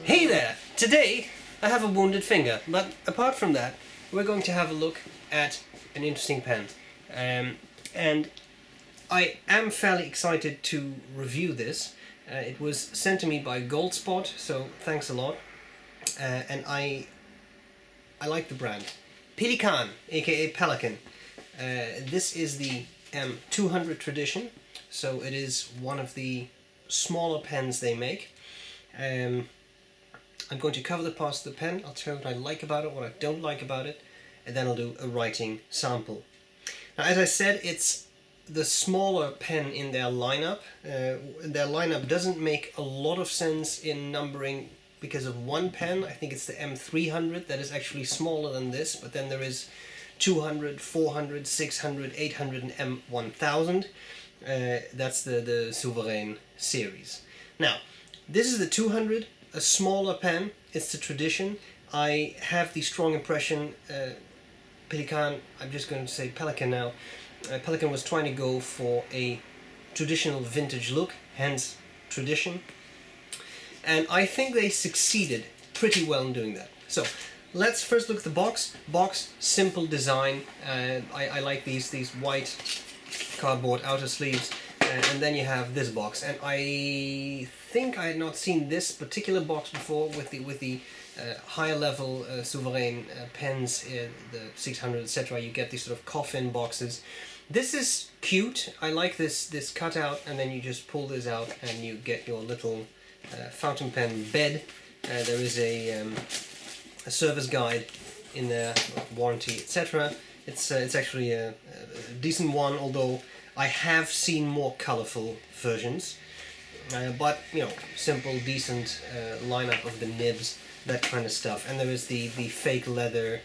Hey there! Today I have a wounded finger, but apart from that we're going to have a look at an interesting pen. And I am fairly excited to review this. It was sent to me by Goldspot, so thanks a lot. And I like the brand. Pelikan, aka Pelikan. This is the M200 tradition, so it is one of the smaller pens they make. I'm going to cover the parts of the pen. I'll tell you what I like about it, what I don't like about it, and then I'll do a writing sample. Now, as I said, it's the smaller pen in their lineup. Their lineup doesn't make a lot of sense in numbering because of one pen. I think it's the M300 that is actually smaller than this, but then there is 200, 400, 600, 800 and M1000. That's the Souverain series. Now, this is the 200, a smaller pen. It's the tradition. I have the strong impression Pelikan, I'm just going to say Pelikan now, Pelikan was trying to go for a traditional vintage look, hence tradition. And I think they succeeded pretty well in doing that. So, let's first look at the box. Box, simple design. I like these white cardboard outer sleeves. And then you have this box, and I think I had not seen this particular box before with the higher level Souverain pens, the 600, etc. You get these sort of coffin boxes. This is cute. I like this cutout, and then you just pull this out and you get your little fountain pen bed. There is a service guide in there, warranty, etc. It's actually a decent one, although I have seen more colourful versions, but you know, simple, decent lineup of the nibs, that kind of stuff. And there is the fake leather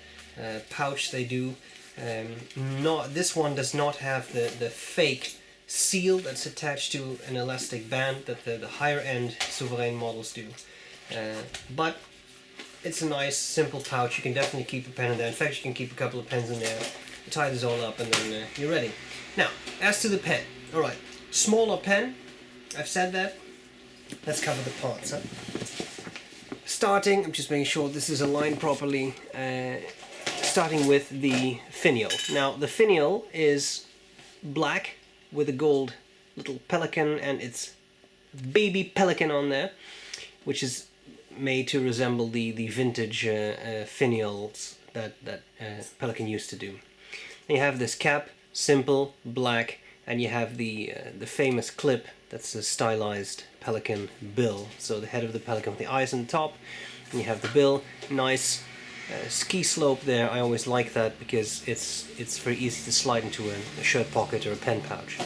pouch they do. This one does not have the fake seal that's attached to an elastic band that the higher end Souverain models do. But it's a nice, simple pouch. You can definitely keep a pen in there. In fact, you can keep a couple of pens in there. Tie this all up and then you're ready. Now, as to the pen. Alright, smaller pen. I've said that. Let's cover the parts. Starting, I'm just making sure this is aligned properly. Starting with the finial. Now, the finial is black with a gold little pelican and its baby pelican on there, which is made to resemble the vintage finials that Pelikan used to do. And you have this cap, simple, black, and you have the famous clip that's a stylized Pelikan bill. So the head of the Pelikan with the eyes on the top, and you have the bill, nice ski slope there. I always like that because it's very easy to slide into a shirt pocket or a pen pouch.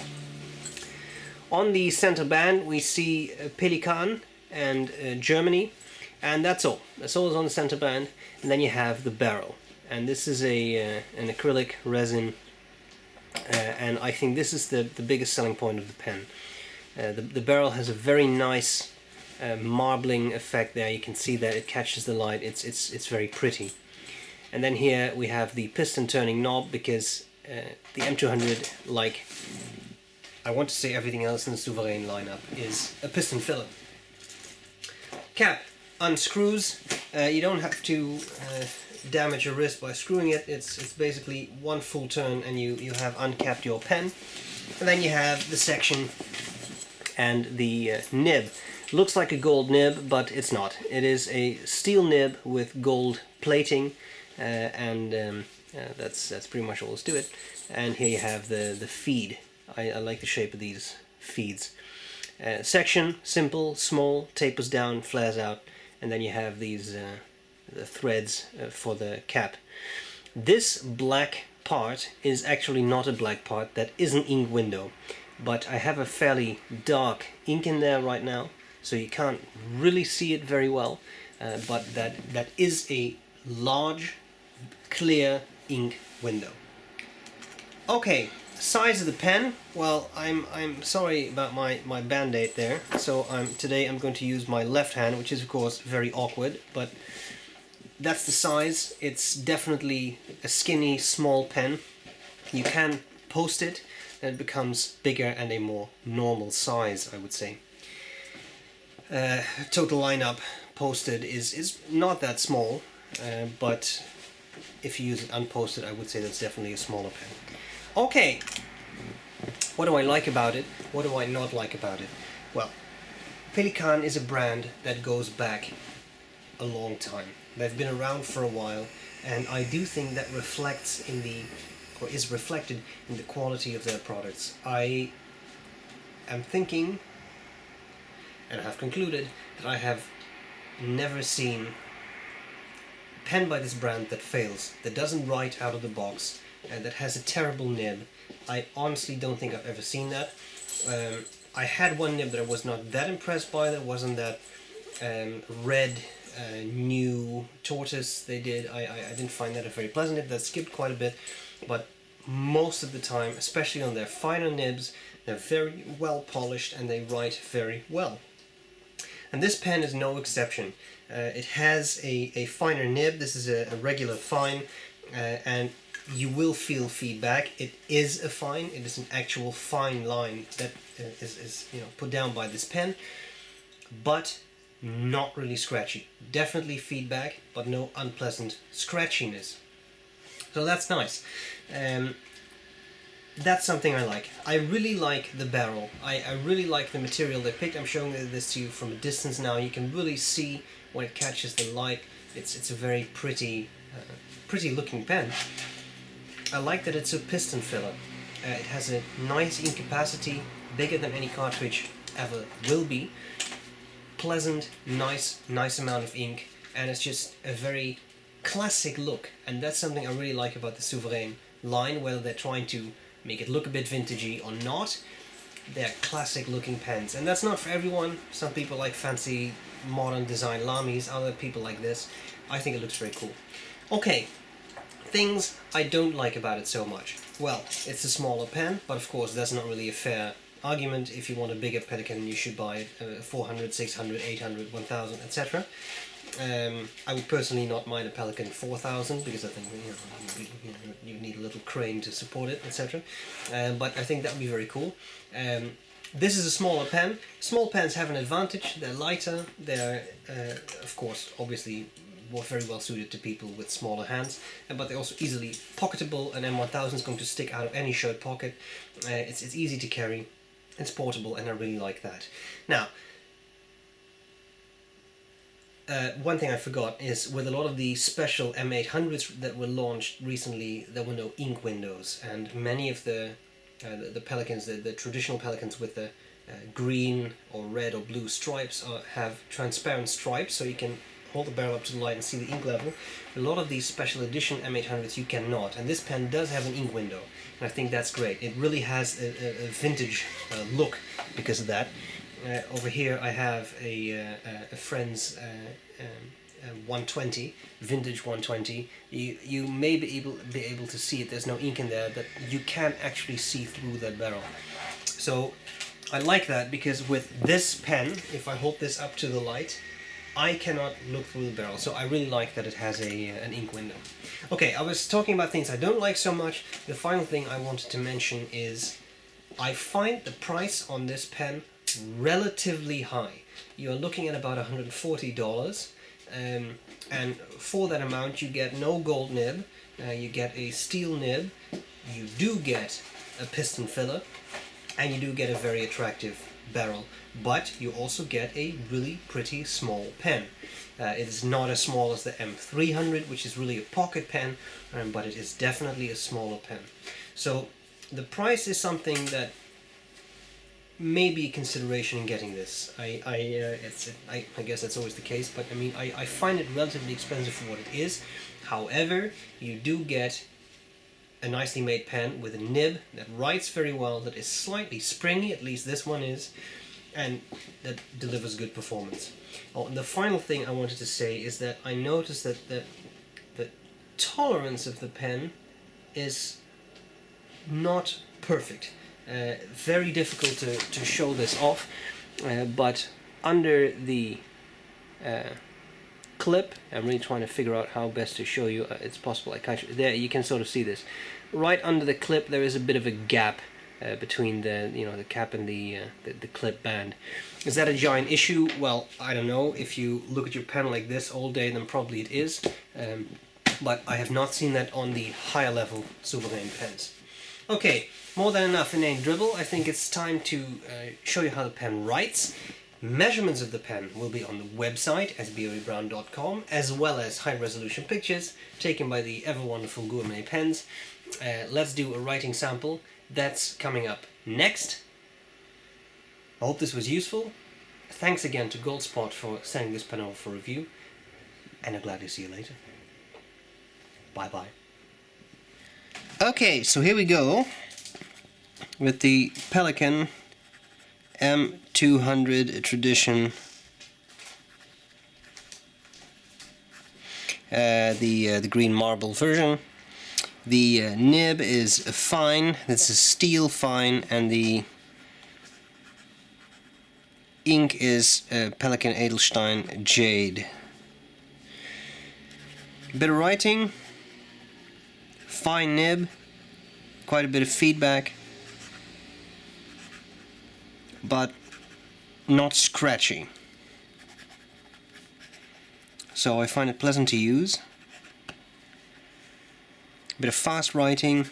On the center band we see Pelikan and Germany, and that's all. That's all is on the center band, and then you have the barrel. And this is an acrylic resin, and I think this is the biggest selling point of the pen. The barrel has a very nice marbling effect there. You can see that it catches the light. It's very pretty. And then here we have the piston turning knob, because the M200, like I want to say everything else in the Souverain lineup, is a piston filler. Cap unscrews. You don't have to damage your wrist by screwing it. It's basically one full turn and you have uncapped your pen. And then you have the section and the nib. Looks like a gold nib, but it's not. It is a steel nib with gold plating, and that's pretty much all there is to it. And here you have the feed. I like the shape of these feeds. Section, simple, small, tapers down, flares out, and then you have these the threads for the cap. This black part is actually not a black part, that is an ink window, but I have a fairly dark ink in there right now, so you can't really see it very well, but that is a large, clear ink window. Okay, size of the pen. Well, I'm sorry about my band-aid there, so today I'm going to use my left hand, which is of course very awkward, but that's the size. It's definitely a skinny, small pen. You can post it and it becomes bigger and a more normal size, I would say. Total lineup, posted is not that small, but if you use it unposted, I would say that's definitely a smaller pen. Okay, what do I like about it? What do I not like about it? Well, Pelikan is a brand that goes back a long time. They've been around for a while, and I do think that reflects in the, or is reflected in the quality of their products. I am thinking, and I have concluded, that I have never seen a pen by this brand that fails, that doesn't write out of the box, and that has a terrible nib. I honestly don't think I've ever seen that. I had one nib that I was not that impressed by. That wasn't that red new tortoise they did. I didn't find that a very pleasant nib. That skipped quite a bit, but most of the time, especially on their finer nibs, they're very well polished and they write very well. And this pen is no exception. It has a finer nib. This is a regular fine, and you will feel feedback. It is a fine. It is an actual fine line that is put down by this pen, but not really scratchy. Definitely feedback, but no unpleasant scratchiness. So that's nice. That's something I like. I really like the barrel. I really like the material they picked. I'm showing this to you from a distance now. You can really see when it catches the light. It's a very pretty looking pen. I like that it's a piston filler. It has a nice ink capacity, bigger than any cartridge ever will be. Pleasant, nice amount of ink, and it's just a very classic look. And that's something I really like about the Souverain line, whether they're trying to make it look a bit vintagey or not. They're classic looking pens, and that's not for everyone. Some people like fancy modern design Lamis, other people like this. I think it looks very cool. Okay, things I don't like about it so much. Well, it's a smaller pen, but of course that's not really a fair argument. If you want a bigger Pelikan, you should buy it 400, 600, 800, 1000, etc. I would personally not mind a Pelikan 4000 because I think you need a little crane to support it, etc. But I think that would be very cool. This is a smaller pen. Small pens have an advantage. They're lighter. They're of course, obviously, very well suited to people with smaller hands, but they're also easily pocketable. An M1000 is going to stick out of any shirt pocket. It's easy to carry. It's portable, and I really like that. Now, one thing I forgot is with a lot of the special M800s that were launched recently, there were no ink windows, and many of the Pelikans, the traditional Pelikans with the green or red or blue stripes, have transparent stripes, so you can hold the barrel up to the light and see the ink level. A lot of these special edition M800s you cannot, and this pen does have an ink window, and I think that's great. It really has a vintage look because of that. Over here I have a friend's 120, vintage 120. You may be able to see it. There's no ink in there, but you can actually see through that barrel. So I like that, because with this pen, if I hold this up to the light, I cannot look through the barrel. So I really like that it has an ink window. Okay, I was talking about things I don't like so much. The final thing I wanted to mention is I find the price on this pen relatively high. You're looking at about $140, and for that amount you get no gold nib, you get a steel nib, you do get a piston filler, and you do get a very attractive barrel, but you also get a really pretty small pen. It is not as small as the M300, which is really a pocket pen, but it is definitely a smaller pen. So the price is something that may be a consideration in getting this. I guess that's always the case, but I mean, I find it relatively expensive for what it is. However, you do get a nicely made pen with a nib that writes very well, that is slightly springy, at least this one is, and that delivers good performance. Oh, and the final thing I wanted to say is that I noticed that the tolerance of the pen is not perfect. Very difficult to show this off, but under the clip, I'm really trying to figure out how best to show you. It's possible I can't. There you can sort of see this. Right under the clip there is a bit of a gap between the the cap and the clip band. Is that a giant issue? Well, I don't know. If you look at your pen like this all day, then probably it is. But I have not seen that on the higher level StephenBrown pens. Okay, more than enough inane dribble. I think it's time to show you how the pen writes. Measurements of the pen will be on the website sbrebrown.com, as well as high-resolution pictures taken by the ever-wonderful Gourmet Pens. Let's do a writing sample. That's coming up next. I hope this was useful. Thanks again to Goldspot for sending this pen over for review, and I'm glad to see you later. Bye-bye. Okay, so here we go with the Pelikan M200 Tradition, the green marble version. The nib is fine, this is steel fine, and the ink is Pelikan Edelstein Jade. Bit of writing, fine nib, quite a bit of feedback, but not scratchy. So I find it pleasant to use. A bit of fast writing.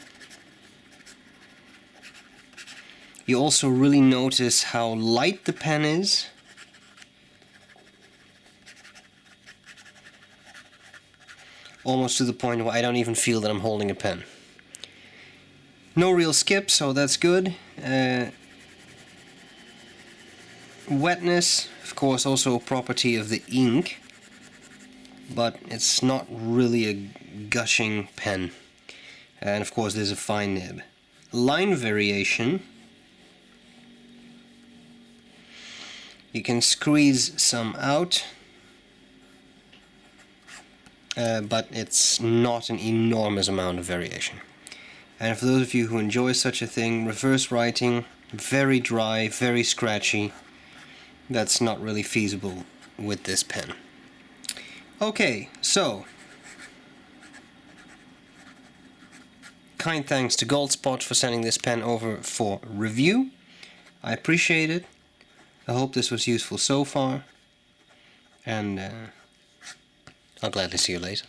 You also really notice how light the pen is. Almost to the point where I don't even feel that I'm holding a pen. No real skip, so that's good. Wetness, of course, also a property of the ink, but it's not really a gushing pen. And of course there's a fine nib. Line variation, you can squeeze some out, but it's not an enormous amount of variation. And for those of you who enjoy such a thing, reverse writing, very dry, very scratchy, that's not really feasible with this pen. Okay, so kind thanks to Goldspot for sending this pen over for review. I appreciate it. I hope this was useful so far, and I'll gladly see you later.